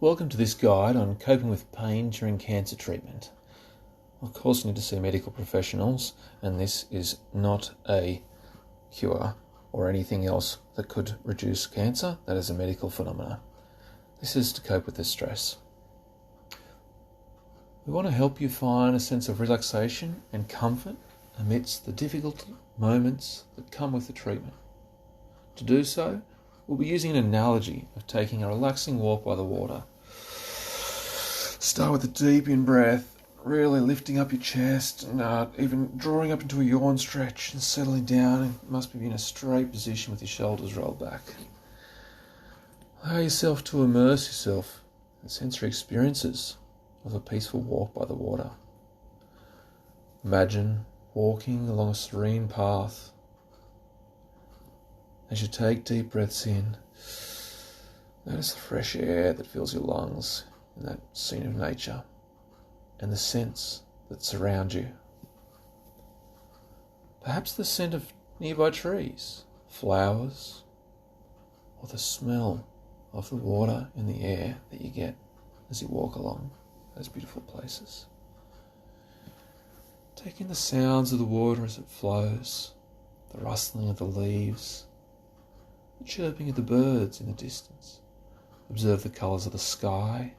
Welcome to this guide on coping with pain during cancer treatment. Of course, you need to see medical professionals, and this is not a cure or anything else that could reduce cancer. That is a medical phenomenon. This is to cope with the stress. We want to help you find a sense of relaxation and comfort amidst the difficult moments that come with the treatment. To do so, we'll be using an analogy of taking a relaxing walk by the water. Start with a deep in-breath, really lifting up your chest and even drawing up into a yawn stretch and settling down. You must be in a straight position with your shoulders rolled back. Allow yourself to immerse yourself in sensory experiences of a peaceful walk by the water. Imagine walking along a serene path. As you take deep breaths in, notice the fresh air that fills your lungs in that scene of nature and the scents that surround you. Perhaps the scent of nearby trees, flowers, or the smell of the water in the air that you get as you walk along those beautiful places. Take in the sounds of the water as it flows, the rustling of the leaves, the chirping of the birds in the distance. Observe the colours of the sky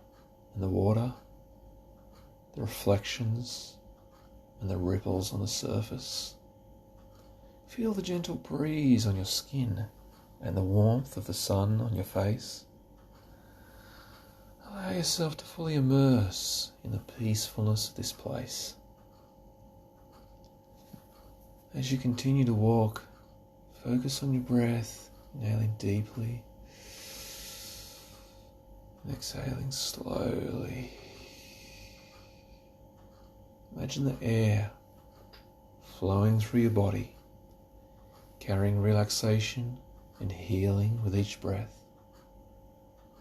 and the water, the reflections and the ripples on the surface. Feel the gentle breeze on your skin and the warmth of the sun on your face. Allow yourself to fully immerse in the peacefulness of this place. As you continue to walk, focus on your breath, inhaling deeply and exhaling slowly. Imagine the air flowing through your body, carrying relaxation and healing with each breath.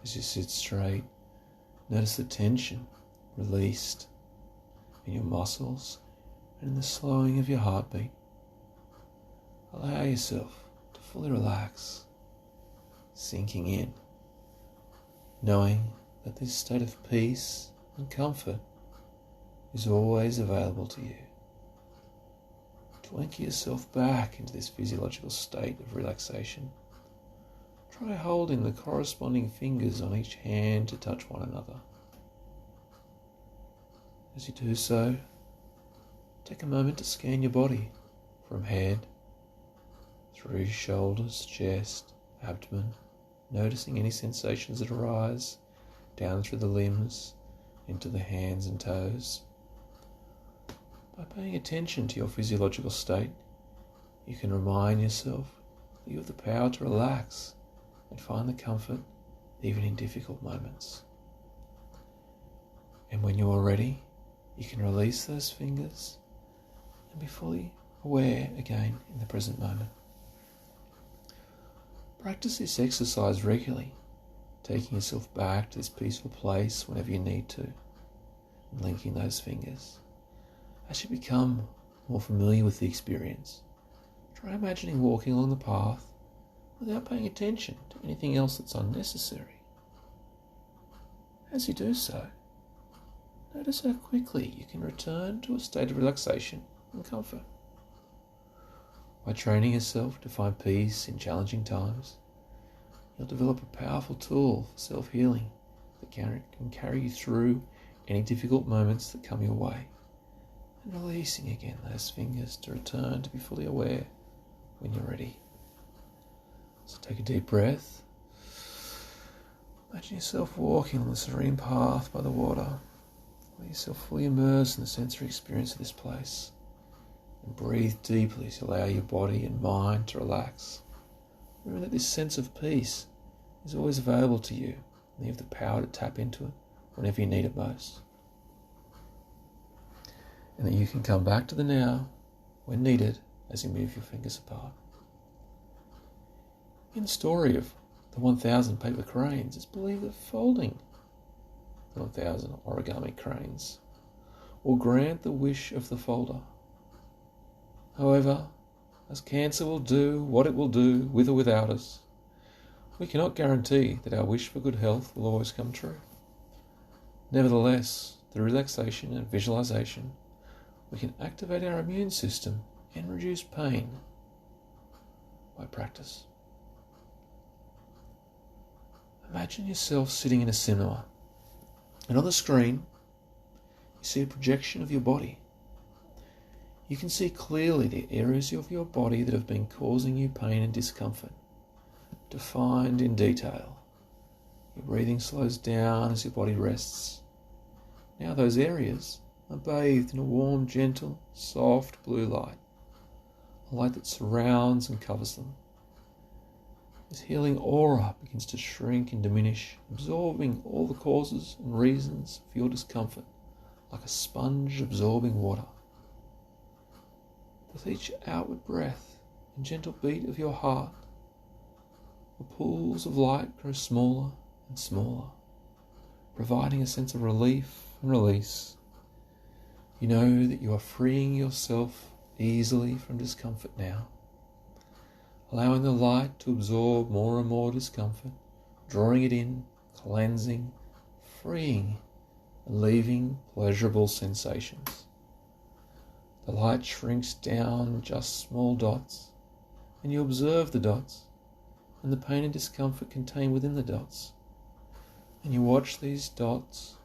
As you sit straight, notice the tension released in your muscles and in the slowing of your heartbeat. Allow yourself to fully relax, sinking in, knowing that this state of peace and comfort is always available to you. To anchor yourself back into this physiological state of relaxation, try holding the corresponding fingers on each hand to touch one another. As you do so, take a moment to scan your body from head, through shoulders, chest, abdomen, noticing any sensations that arise, down through the limbs, into the hands and toes. By paying attention to your physiological state, you can remind yourself that you have the power to relax and find the comfort even in difficult moments. And when you are ready, you can release those fingers and be fully aware again in the present moment. Practice this exercise regularly, taking yourself back to this peaceful place whenever you need to, and linking those fingers. As you become more familiar with the experience, try imagining walking along the path without paying attention to anything else that's unnecessary. As you do so, notice how quickly you can return to a state of relaxation and comfort. By training yourself to find peace in challenging times, you'll develop a powerful tool for self-healing that can carry you through any difficult moments that come your way, and releasing again those fingers to return to be fully aware when you're ready. So take a deep breath. Imagine yourself walking on the serene path by the water. Let yourself fully immerse in the sensory experience of this place. And breathe deeply to allow your body and mind to relax. Remember that this sense of peace is always available to you, and you have the power to tap into it whenever you need it most. And that you can come back to the now when needed as you move your fingers apart. In the story of the 1,000 paper cranes, it's believed that folding the 1,000 origami cranes will grant the wish of the folder. However, as cancer will do what it will do with or without us, we cannot guarantee that our wish for good health will always come true. Nevertheless, through relaxation and visualization, we can activate our immune system and reduce pain by practice. Imagine yourself sitting in a cinema, and on the screen, you see a projection of your body. You can see clearly the areas of your body that have been causing you pain and discomfort, defined in detail. Your breathing slows down as your body rests. Now those areas are bathed in a warm, gentle, soft blue light, a light that surrounds and covers them. This healing aura begins to shrink and diminish, absorbing all the causes and reasons for your discomfort, like a sponge absorbing water. With each outward breath and gentle beat of your heart, the pools of light grow smaller and smaller, providing a sense of relief and release. You know that you are freeing yourself easily from discomfort now, allowing the light to absorb more and more discomfort, drawing it in, cleansing, freeing, and leaving pleasurable sensations. The light shrinks down just small dots, and you observe the dots and the pain and discomfort contained within the dots. And you watch these dots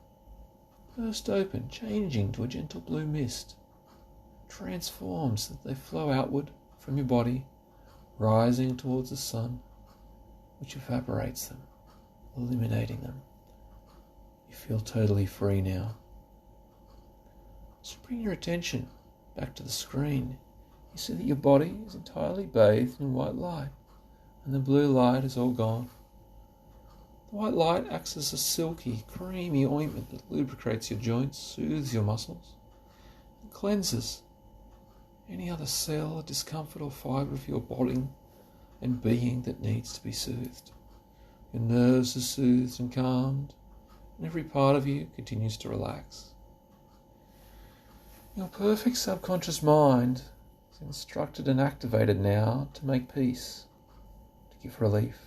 burst open, changing to a gentle blue mist, transformed so that they flow outward from your body, rising towards the sun, which evaporates them, eliminating them. You feel totally free now. So bring your attention back to the screen. You see that your body is entirely bathed in white light, and the blue light is all gone. The white light acts as a silky, creamy ointment that lubricates your joints, soothes your muscles, and cleanses any other cell, discomfort or fibre of your body and being that needs to be soothed. Your nerves are soothed and calmed, and every part of you continues to relax. Your perfect subconscious mind is instructed and activated now to make peace, to give relief,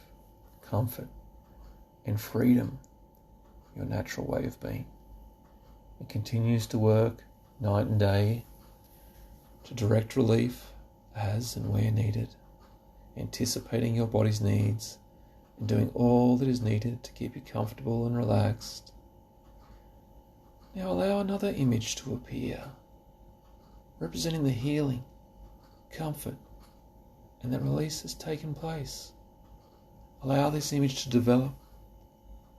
comfort, and freedom, your natural way of being. It continues to work night and day to direct relief as and where needed, anticipating your body's needs and doing all that is needed to keep you comfortable and relaxed. Now allow another image to appear, representing the healing, comfort, and that release has taken place. Allow this image to develop,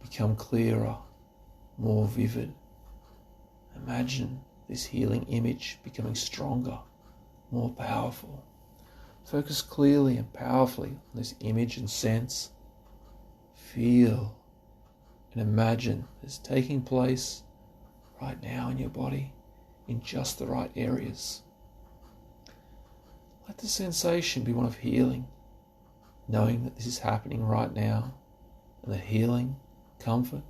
become clearer, more vivid. Imagine this healing image becoming stronger, more powerful. Focus clearly and powerfully on this image and sense. Feel and imagine this taking place right now in your body, in just the right areas. Let the sensation be one of healing, knowing that this is happening right now, and that healing, comfort,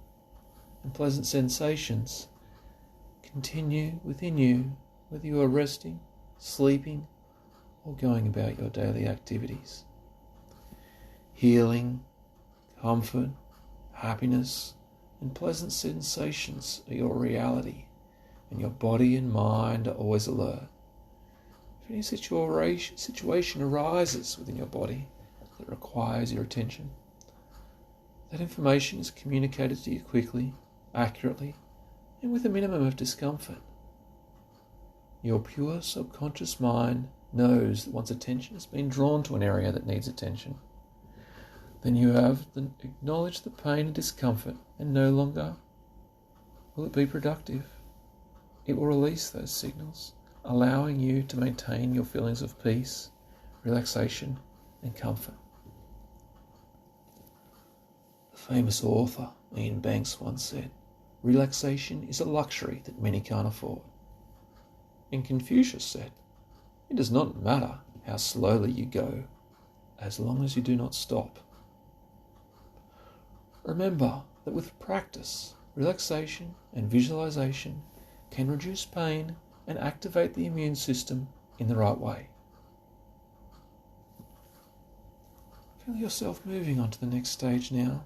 and pleasant sensations continue within you, whether you are resting, sleeping, or going about your daily activities. Healing, comfort, happiness, and pleasant sensations are your reality, and your body and mind are always alert. If any situation arises within your body that requires your attention, that information is communicated to you quickly, accurately, and with a minimum of discomfort. Your pure subconscious mind knows that once attention has been drawn to an area that needs attention, then you have acknowledged the pain and discomfort, and no longer will it be productive. It will release those signals, allowing you to maintain your feelings of peace, relaxation, and comfort. The famous author Ian Banks once said, "Relaxation is a luxury that many can't afford." And Confucius said, "It does not matter how slowly you go, as long as you do not stop." Remember that with practice, relaxation and visualization can reduce pain and activate the immune system in the right way. Feel yourself moving on to the next stage now,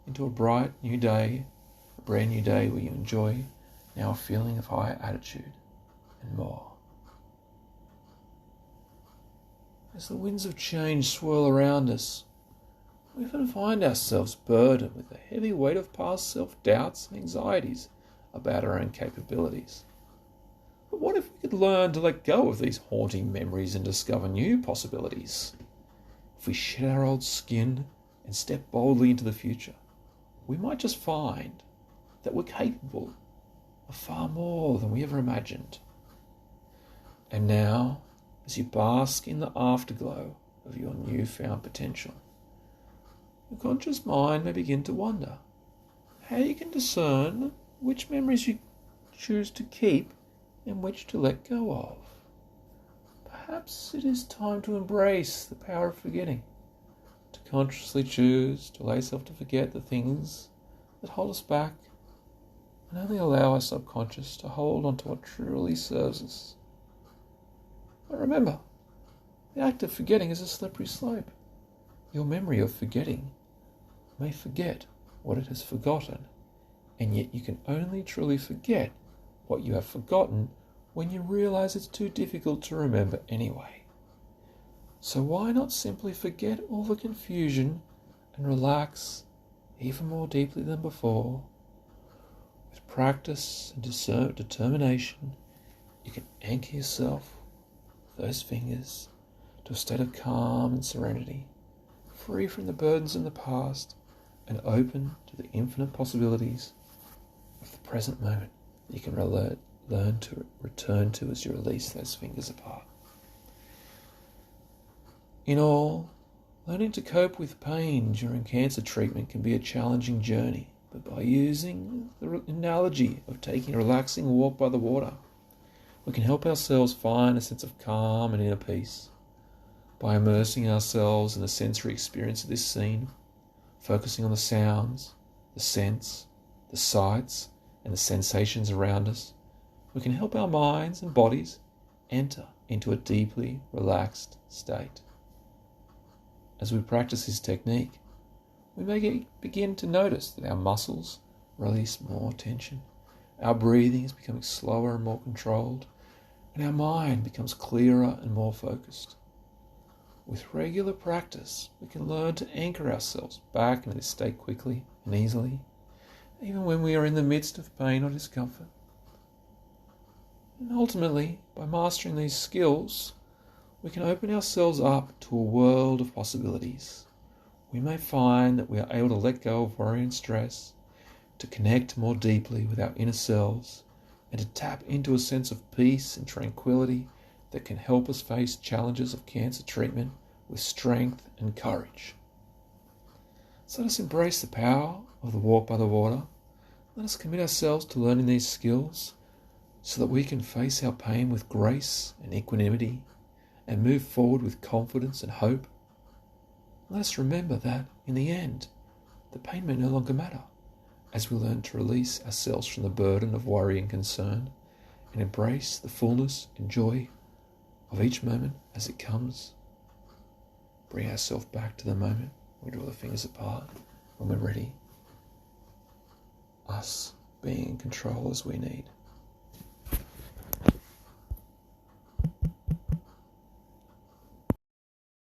into a bright new day, brand new day where you enjoy now a feeling of higher attitude and more. As the winds of change swirl around us, we often find ourselves burdened with the heavy weight of past self-doubts and anxieties about our own capabilities. But what if we could learn to let go of these haunting memories and discover new possibilities? If we shed our old skin and step boldly into the future, we might just find that we're capable of far more than we ever imagined. And now, as you bask in the afterglow of your newfound potential, your conscious mind may begin to wonder how you can discern which memories you choose to keep and which to let go of. Perhaps it is time to embrace the power of forgetting, to consciously choose to allow yourself to forget the things that hold us back and only allow our subconscious to hold on to what truly serves us. But remember, the act of forgetting is a slippery slope. Your memory of forgetting may forget what it has forgotten, and yet you can only truly forget what you have forgotten when you realize it's too difficult to remember anyway. So why not simply forget all the confusion and relax even more deeply than before? With practice and determination, you can anchor yourself with those fingers to a state of calm and serenity, free from the burdens in the past and open to the infinite possibilities of the present moment that you can learn to return to as you release those fingers apart. In all, learning to cope with pain during cancer treatment can be a challenging journey, but by using the analogy of taking a relaxing walk by the water, we can help ourselves find a sense of calm and inner peace. By immersing ourselves in the sensory experience of this scene, focusing on the sounds, the scents, the sights, and the sensations around us, we can help our minds and bodies enter into a deeply relaxed state. As we practice this technique, we may begin to notice that our muscles release more tension, our breathing is becoming slower and more controlled, and our mind becomes clearer and more focused. With regular practice, we can learn to anchor ourselves back into this state quickly and easily, even when we are in the midst of pain or discomfort. And ultimately, by mastering these skills, we can open ourselves up to a world of possibilities. We may find that we are able to let go of worry and stress, to connect more deeply with our inner selves, and to tap into a sense of peace and tranquility that can help us face challenges of cancer treatment with strength and courage. So let us embrace the power of the walk by the water. Let us commit ourselves to learning these skills so that we can face our pain with grace and equanimity and move forward with confidence and hope. Let us remember that, in the end, the pain may no longer matter as we learn to release ourselves from the burden of worry and concern and embrace the fullness and joy of each moment as it comes. Bring ourselves back to the moment. We draw the fingers apart when we're ready. Us being in control as we need.